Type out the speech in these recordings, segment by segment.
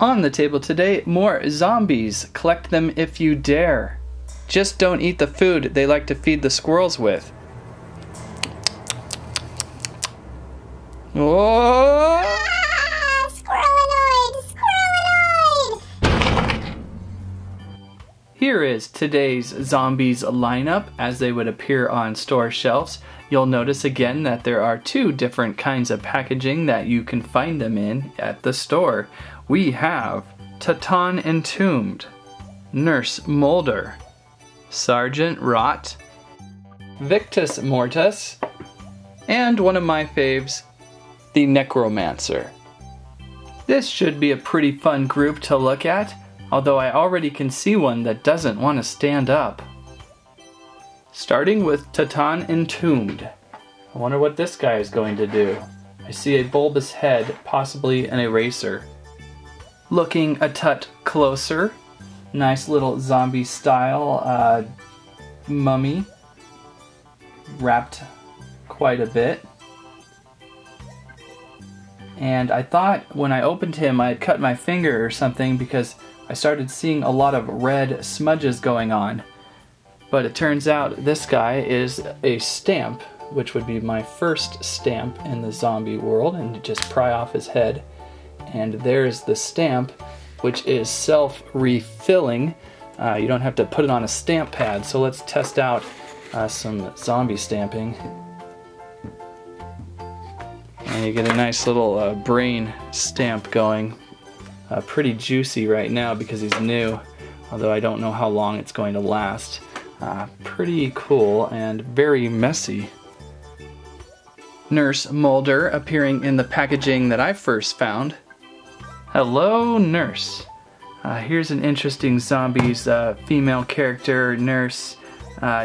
On the table today, more zombies. Collect them if you dare. Just don't eat the food they like to feed the squirrels with. Oh! Here is today's Zombiezz lineup as they would appear on store shelves. You'll notice again that there are two different kinds of packaging that you can find them in at the store. We have Tutan-Entombed, Nurse Moulder, Sergeant Rot, Victus Mortis, and one of my faves, the Necromancer. This should be a pretty fun group to look at, although I already can see one that doesn't want to stand up. Starting with Tutan-Entombed. I wonder what this guy is going to do. I see a bulbous head, possibly an eraser. Looking a tut closer, nice little zombie style mummy, wrapped quite a bit. And I thought when I opened him I had cut my finger or something because I started seeing a lot of red smudges going on. But it turns out this guy is a stamp, which would be my first stamp in the zombie world, and you just pry off his head. And there's the stamp, which is self-refilling. You don't have to put it on a stamp pad, so let's test out some zombie stamping. And you get a nice little brain stamp going. Pretty juicy right now because he's new, although I don't know how long it's going to last. Pretty cool and very messy. Nurse Moulder appearing in the packaging that I first found. Hello, Nurse. Here's an interesting Zombiezz female character, Nurse,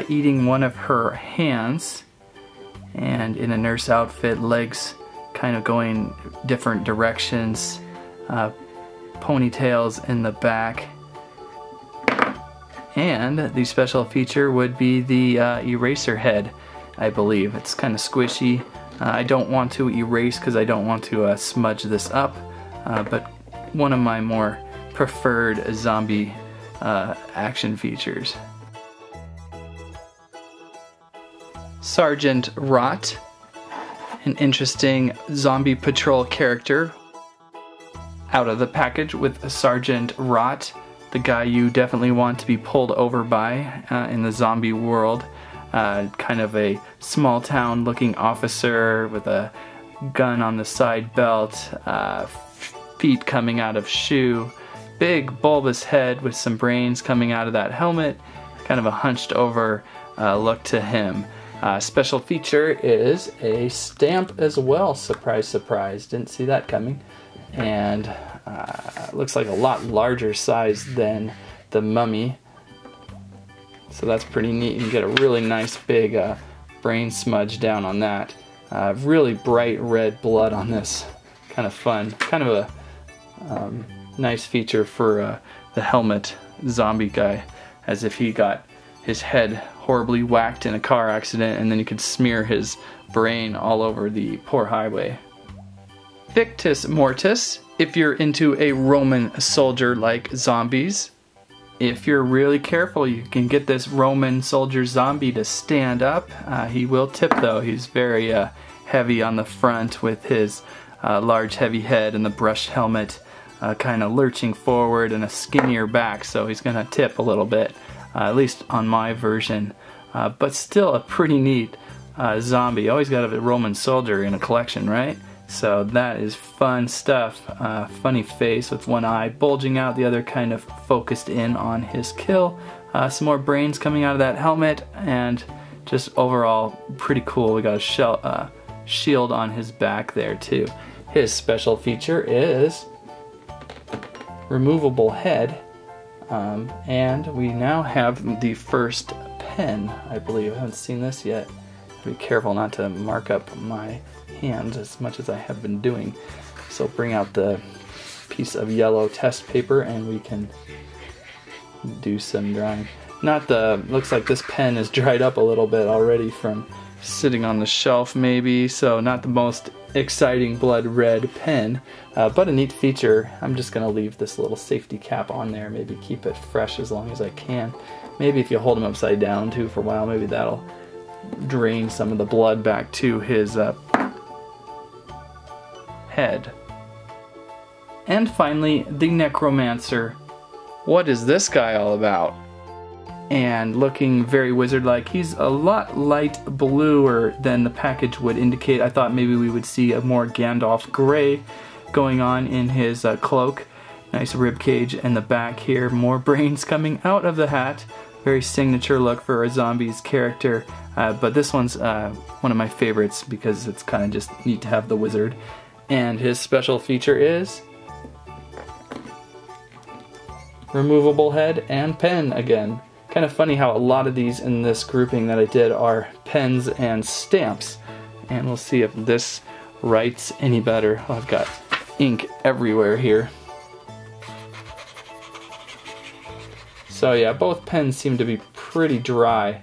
eating one of her hands, and in a nurse outfit, legs kind of going different directions, ponytails in the back. And the special feature would be the eraser head, I believe. It's kind of squishy. I don't want to erase because I don't want to smudge this up, but one of my more preferred zombie action features. Sergeant Rot, an interesting zombie patrol character. Out of the package with Sergeant Rot, the guy you definitely want to be pulled over by in the zombie world. Kind of a small town looking officer with a gun on the side belt, feet coming out of shoe, big bulbous head with some brains coming out of that helmet, kind of a hunched over look to him. Special feature is a stamp as well, surprise surprise, didn't see that coming. And looks like a lot larger size than the mummy, so that's pretty neat. You can get a really nice big brain smudge down on that. Really bright red blood on this, kind of fun, kind of a nice feature for the helmet zombie guy, as if he got his head horribly whacked in a car accident and then you could smear his brain all over the poor highway. Victus Mortis, if you're into a Roman soldier like zombies. If you're really careful, you can get this Roman soldier zombie to stand up. He will tip though. He's very heavy on the front with his large heavy head and the brushed helmet kind of lurching forward and a skinnier back, so he's gonna tip a little bit, at least on my version. But still a pretty neat zombie. Always got a Roman soldier in a collection, right? So that is fun stuff. Funny face with one eye bulging out, the other kind of focused in on his kill. Some more brains coming out of that helmet, and just overall pretty cool. We got a shield on his back there too. His special feature is removable head, and we now have the first pen, I believe. I haven't seen this yet. Be careful not to mark up my hands as much as I have been doing. So bring out the piece of yellow test paper and we can do some drawing. Looks like this pen is dried up a little bit already from sitting on the shelf maybe, so not the most exciting blood red pen, but a neat feature. I'm just gonna leave this little safety cap on there, maybe keep it fresh as long as I can. Maybe if you hold him upside down too for a while, maybe that'll drain some of the blood back to his head. And finally, the Necromancer. What is this guy all about? And looking very wizard-like. He's a lot light bluer than the package would indicate. I thought maybe we would see a more Gandalf gray going on in his cloak. Nice rib cage in the back here. More brains coming out of the hat. Very signature look for a Zombiezz character. But this one's one of my favorites because it's kind of just neat to have the wizard. And his special feature is removable head and pen again. Kind of funny how a lot of these in this grouping that I did are pens and stamps. And we'll see if this writes any better. Oh, I've got ink everywhere here. So yeah, both pens seem to be pretty dry.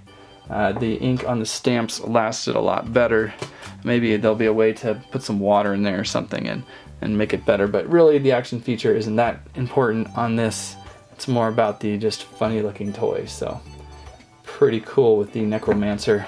The ink on the stamps lasted a lot better. Maybe there'll be a way to put some water in there or something and make it better. But really the action feature isn't that important on this. It's more about the just funny looking toy, so pretty cool with the Necromancer.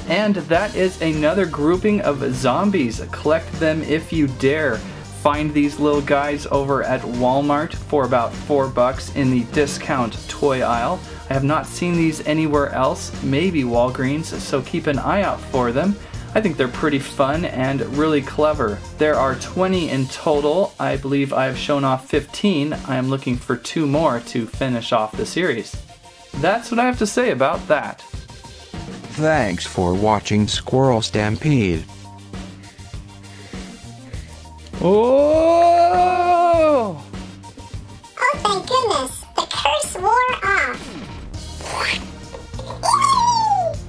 And that is another grouping of Zombiezz. Collect them if you dare. Find these little guys over at Walmart for about $4 in the discount toy aisle. I have not seen these anywhere else, maybe Walgreens, so keep an eye out for them. I think they're pretty fun and really clever. There are 20 in total. I believe I have shown off 15. I am looking for 2 more to finish off the series. That's what I have to say about that. Thanks for watching Squirrel Stampede. Oh! Oh, thank goodness. The curse wore